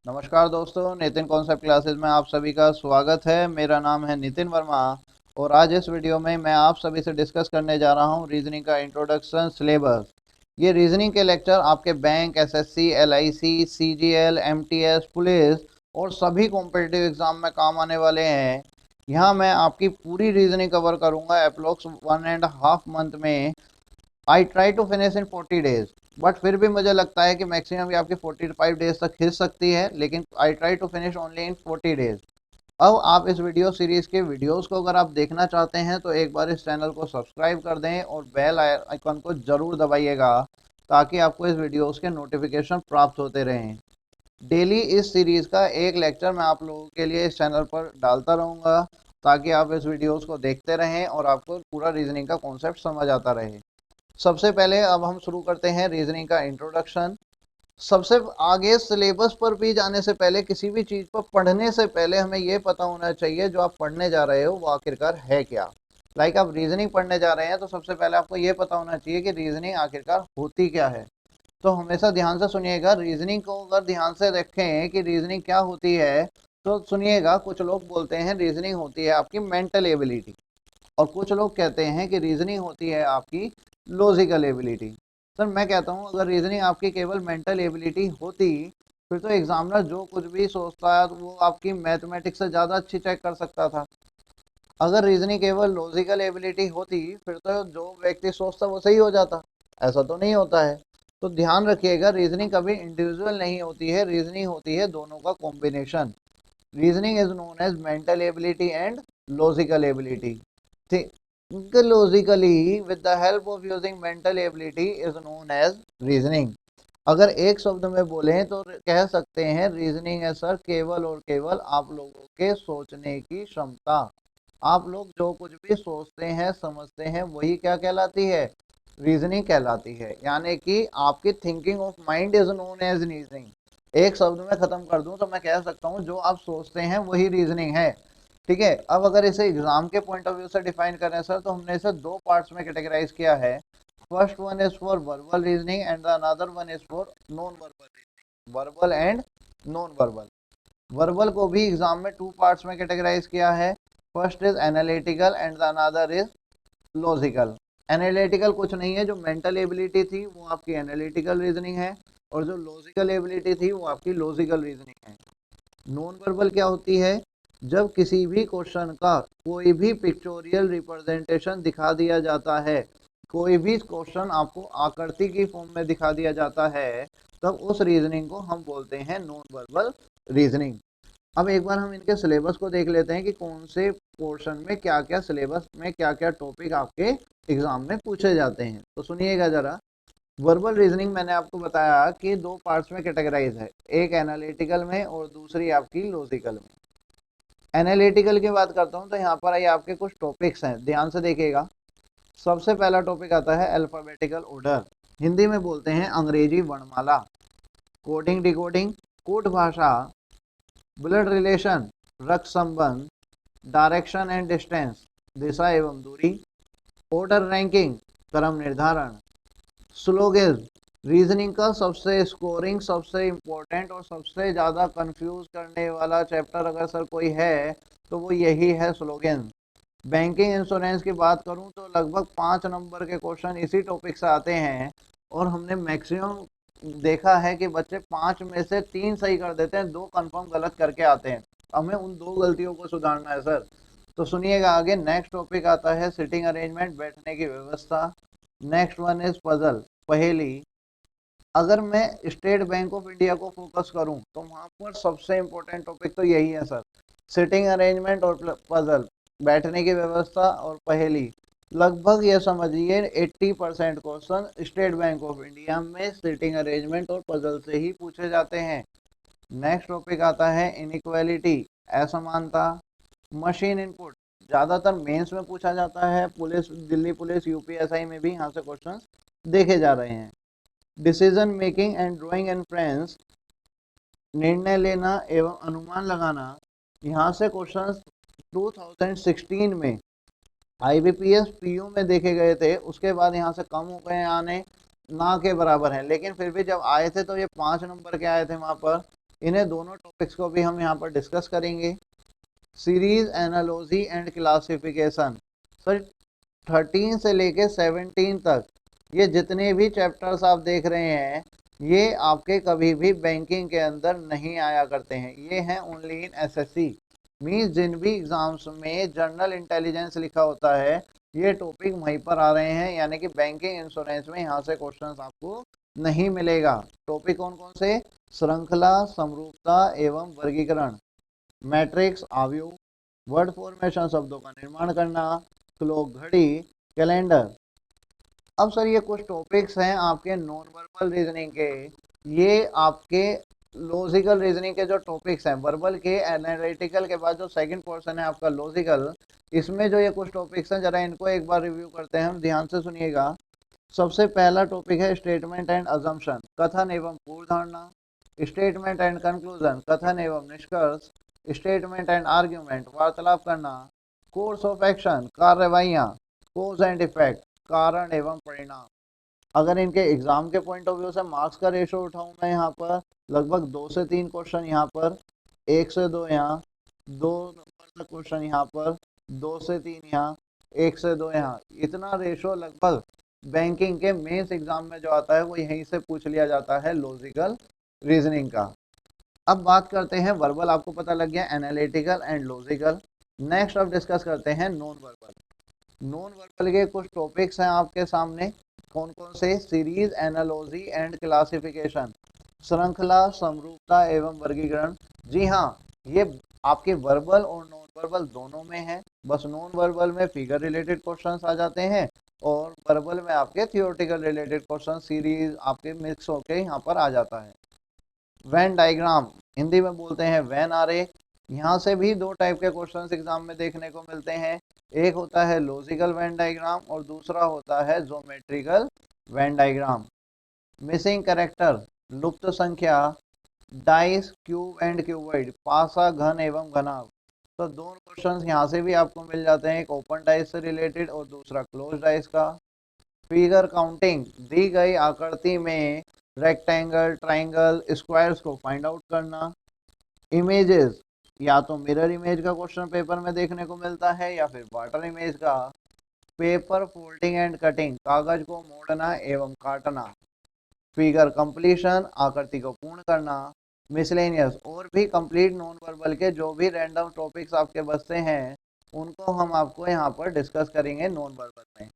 नमस्कार दोस्तों, Nitin concept classes में आप सभी का स्वागत है। मेरा नाम है नितिन वर्मा और आज इस वीडियो में मैं आप सभी से डिस्कस करने जा रहा हूं रीजनिंग का इंट्रोडक्शन सिलेबस। ये रीजनिंग के लेक्चर आपके bank, SSC, LIC, CGL, MTS, police और सभी कॉम्पिटिटिव एग्जाम में काम आने वाले हैं। यहाँ मैं आपकी पूरी रीजनिंग कवर करूँगा अप्रोक्स 1.5 मंथ में। I try to finish in 40 days, but फिर भी मुझे लगता है कि मैक्सिमम ये आपकी 45 डेज तक खिंच सकती है, लेकिन I try to finish only in 40 days. अब आप इस वीडियो सीरीज के वीडियोस को अगर आप देखना चाहते हैं तो एक बार इस चैनल को सब्सक्राइब कर दें और बेल आइकन को जरूर दबाइएगा ताकि आपको इस वीडियोस के नोटिफिकेशन प्राप्त होते रहें। डेली इस सीरीज का एक लेक्चर मैं आप लोगों के लिए इस चैनल पर डालता रहूँगा ताकि आप इस वीडियोस को देखते रहें और आपको पूरा रीजनिंग का कॉन्सेप्ट समझ आता रहे। सबसे पहले अब हम शुरू करते हैं रीजनिंग का इंट्रोडक्शन। सबसे आगे सिलेबस पर भी जाने से पहले, किसी भी चीज़ पर पढ़ने से पहले हमें यह पता होना चाहिए जो आप पढ़ने जा रहे हो वो आखिरकार है क्या। लाइक आप रीजनिंग पढ़ने जा रहे हैं तो सबसे पहले आपको यह पता होना चाहिए कि रीजनिंग आखिरकार होती क्या है। तो हमेशा ध्यान से सुनिएगा। रीजनिंग को अगर ध्यान से देखें कि रीजनिंग क्या होती है तो सुनिएगा। कुछ लोग बोलते हैं रीजनिंग होती है आपकी मेंटल एबिलिटी और कुछ लोग कहते हैं कि रीजनिंग होती है आपकी लॉजिकल एबिलिटी। सर मैं कहता हूँ अगर रीजनिंग आपकी केवल मेंटल एबिलिटी होती फिर तो एग्जामिनर जो कुछ भी सोचता है तो वो आपकी मैथमेटिक्स से ज़्यादा अच्छी चेक कर सकता था। अगर रीजनिंग केवल लॉजिकल एबिलिटी होती फिर तो जो व्यक्ति सोचता वो सही हो जाता। ऐसा तो नहीं होता है। तो ध्यान रखिएगा, रीजनिंग कभी इंडिविजुअल नहीं होती है, रीजनिंग होती है दोनों का combination. Reasoning is known as mental ability and logical ability. Think logically with the help of using mental ability is known as reasoning। अगर एक शब्द में बोलें तो कह सकते हैं रीजनिंग है सर केवल और केवल आप लोगों के सोचने की क्षमता। आप लोग जो कुछ भी सोचते हैं समझते हैं वही क्या कहलाती है, रीजनिंग कहलाती है। यानी कि आपकी thinking of mind is known as reasoning. एक शब्द में खत्म कर दूं तो मैं कह सकता हूं जो आप सोचते हैं वही रीजनिंग है। ठीक है। अब अगर इसे एग्जाम के पॉइंट ऑफ व्यू से डिफाइन करें सर तो हमने इसे दो पार्ट्स में कैटेगराइज किया है। First one is for verbal reasoning and the another one is for non verbal reasoning. Verbal and non verbal. Verbal को भी एग्जाम में टू पार्ट्स में कैटेगराइज किया है। First is analytical and the another is logical. Analytical कुछ नहीं है, जो मेंटल एबिलिटी थी वो आपकी एनालिटिकल रीजनिंग है और जो लॉजिकल एबिलिटी थी वो आपकी लॉजिकल रीजनिंग है। नॉन वर्बल क्या होती है, जब किसी भी क्वेश्चन का कोई भी पिक्चोरियल रिप्रेजेंटेशन दिखा दिया जाता है, कोई भी क्वेश्चन आपको आकृति की फॉर्म में दिखा दिया जाता है, तब उस रीजनिंग को हम बोलते हैं नॉन वर्बल रीजनिंग। अब एक बार हम इनके सिलेबस को देख लेते हैं कि कौन से पोर्शन में क्या क्या, सिलेबस में क्या क्या टॉपिक आपके एग्जाम में पूछे जाते हैं। तो सुनिएगा जरा। वर्बल रीजनिंग मैंने आपको बताया कि दो पार्ट्स में कैटेगराइज है, एक एनालिटिकल में और दूसरी आपकी लॉजिकल में। एनालिटिकल की बात करता हूं तो यहाँ पर ये आपके कुछ टॉपिक्स हैं, ध्यान से देखिएगा। सबसे पहला टॉपिक आता है अल्फाबेटिकल ऑर्डर, हिंदी में बोलते हैं अंग्रेजी वर्णमाला। कोडिंग डिकोडिंग, कूट भाषा, ब्लड रिलेशन, रक्त संबंध, डायरेक्शन एंड डिस्टेंस, दिशा एवं दूरी, ऑर्डर रैंकिंग, क्रम निर्धारण, स्लोगेज। रीजनिंग का सबसे स्कोरिंग, सबसे इम्पोर्टेंट और सबसे ज़्यादा कंफ्यूज करने वाला चैप्टर अगर सर कोई है तो वो यही है, स्लोगन। बैंकिंग इंश्योरेंस की बात करूं तो लगभग 5 नंबर के क्वेश्चन इसी टॉपिक से आते हैं और हमने मैक्सिमम देखा है कि बच्चे 5 में से 3 सही कर देते हैं, 2 कंफर्म गलत करके आते हैं। हमें उन 2 गलतियों को सुधारना है सर। तो सुनिएगा आगे। नेक्स्ट टॉपिक आता है सिटिंग अरेंजमेंट, बैठने की व्यवस्था। नेक्स्ट वन इज पजल, पहेली। अगर मैं स्टेट बैंक ऑफ इंडिया को फोकस करूं तो वहां पर सबसे इंपॉर्टेंट टॉपिक तो यही है सर, सिटिंग अरेंजमेंट और पजल, बैठने की व्यवस्था और पहेली। लगभग ये समझिए 80% question state bank of India में सिटिंग अरेंजमेंट और पजल से ही पूछे जाते हैं। नेक्स्ट टॉपिक आता है इनइक्वालिटी, असमानता। मशीन इनपुट ज़्यादातर मेंस में पूछा जाता है, पुलिस, दिल्ली पुलिस, यूपीएसआई में भी यहाँ से क्वेश्चन देखे जा रहे हैं। Decision making and drawing inference, निर्णय लेना एवं अनुमान लगाना। यहाँ से क्वेश्चंस 2016 में आईबीपीएस पीयू में देखे गए थे, उसके बाद यहाँ से कम हो गए आने, ना के बराबर हैं, लेकिन फिर भी जब आए थे तो ये 5 नंबर के आए थे वहाँ पर। इन्हें दोनों टॉपिक्स को भी हम यहाँ पर डिस्कस करेंगे। Series, analogy and classification, sir 13 से लेके 17 तक ये जितने भी चैप्टर्स आप देख रहे हैं ये आपके कभी भी बैंकिंग के अंदर नहीं आया करते हैं। ये हैं ओनली इन एसएससी, मीन्स जिन भी एग्जाम्स में जनरल इंटेलिजेंस लिखा होता है ये टॉपिक वहीं पर आ रहे हैं, यानी कि बैंकिंग इंश्योरेंस में यहाँ से क्वेश्चंस आपको नहीं मिलेगा। टॉपिक कौन कौन से? श्रृंखला, समरूपता एवं वर्गीकरण, मैट्रिक्स, आव्यूह, वर्ड फॉर्मेशन, शब्दों का निर्माण करना, श्लोक, घड़ी, कैलेंडर। अब सर ये कुछ टॉपिक्स हैं आपके नॉन वर्बल रीजनिंग के, ये आपके लॉजिकल रीजनिंग के जो टॉपिक्स हैं, वर्बल के एनालिटिकल के बाद जो सेकंड पोर्शन है आपका लॉजिकल, इसमें जो ये कुछ टॉपिक्स हैं जरा इनको एक बार रिव्यू करते हैं हम, ध्यान से सुनिएगा। सबसे पहला टॉपिक है स्टेटमेंट एंड अजम्पशन, कथन एवं पूर्व धारणा, स्टेटमेंट एंड कंक्लूजन, कथन एवं निष्कर्ष, स्टेटमेंट एंड आर्ग्यूमेंट, वार्तालाप करना, कोर्स ऑफ एक्शन, कार्रवाइयाँ, कोज एंड इफेक्ट, कारण एवं परिणाम। अगर इनके एग्जाम के पॉइंट ऑफ व्यू से मार्क्स का रेशो उठाऊं मैं यहाँ पर, लगभग 2 से 3 क्वेश्चन यहाँ पर, 1 से 2 यहाँ, 2 नंबर का क्वेश्चन यहाँ पर, 2 से 3 यहाँ, 1 से 2 यहाँ, इतना रेशो लगभग बैंकिंग के मेंस एग्जाम में जो आता है वो यहीं से पूछ लिया जाता है लॉजिकल रीजनिंग का। अब बात करते हैं वर्बल, आपको पता लग गया एनालिटिकल एंड लॉजिकल। नेक्स्ट अब डिस्कस करते हैं नॉन वर्बल। नॉन वर्बल के कुछ टॉपिक्स हैं आपके सामने, कौन कौन से? सीरीज, एनालॉजी एंड क्लासिफिकेशन, श्रृंखला, समरूपता एवं वर्गीकरण। जी हाँ, ये आपके वर्बल और नॉन वर्बल दोनों में है, बस नॉन वर्बल में फिगर रिलेटेड क्वेश्चंस आ जाते हैं और वर्बल में आपके थियोरेटिकल रिलेटेड क्वेश्चन सीरीज आपके मिक्स होके यहाँ पर आ जाता है। वेन डायग्राम, हिंदी में बोलते हैं वेन आरेख, यहाँ से भी 2 टाइप के क्वेश्चंस एग्जाम में देखने को मिलते हैं, एक होता है लॉजिकल वेन डायग्राम और दूसरा होता है geometrical Venn diagram. Missing character, लुप्त संख्या, डाइस, क्यूब एंड क्यूबॉइड, पासा, घन एवं घनाभ। तो 2 क्वेश्चंस यहाँ से भी आपको मिल जाते हैं, एक ओपन डाइस से रिलेटेड और दूसरा क्लोज डाइस का। फिगर काउंटिंग, दी गई आकृति में रेक्टेंगल, ट्राइंगल, स्क्वायर्स को फाइंड आउट करना। इमेजेस, या तो मिरर इमेज का क्वेश्चन पेपर में देखने को मिलता है या फिर वाटर इमेज का। पेपर फोल्डिंग एंड कटिंग, कागज को मोड़ना एवं काटना। फिगर कंप्लीशन, आकृति को पूर्ण करना। मिसलेनियस, और भी कंप्लीट नॉन वर्बल के जो भी रैंडम टॉपिक्स आपके बचते हैं उनको हम आपको यहाँ पर डिस्कस करेंगे नॉन वर्बल में।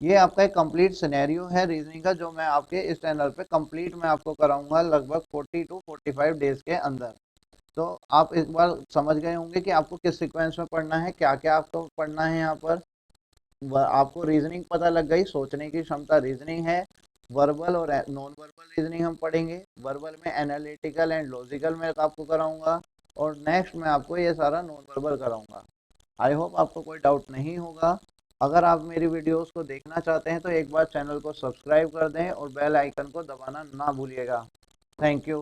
ये आपका एक कंप्लीट सिनेरियो है रीजनिंग का जो मैं आपके इस चैनल पे कंप्लीट मैं आपको कराऊंगा लगभग 40 to 45 डेज के अंदर। तो आप एक बार समझ गए होंगे कि आपको किस सीक्वेंस में पढ़ना है, क्या क्या आपको पढ़ना है। यहाँ पर आपको रीजनिंग पता लग गई, सोचने की क्षमता रीजनिंग है। वर्बल और नॉन वर्बल रीजनिंग हम पढ़ेंगे, वर्बल में एनालिटिकल एंड लॉजिकल में आपको कराऊंगा और नेक्स्ट में आपको ये सारा नॉन वर्बल कराऊंगा। आई होप आपको कोई डाउट नहीं होगा। अगर आप मेरी वीडियोस को देखना चाहते हैं तो एक बार चैनल को सब्सक्राइब कर दें और बेल आइकन को दबाना ना भूलिएगा। Thank you.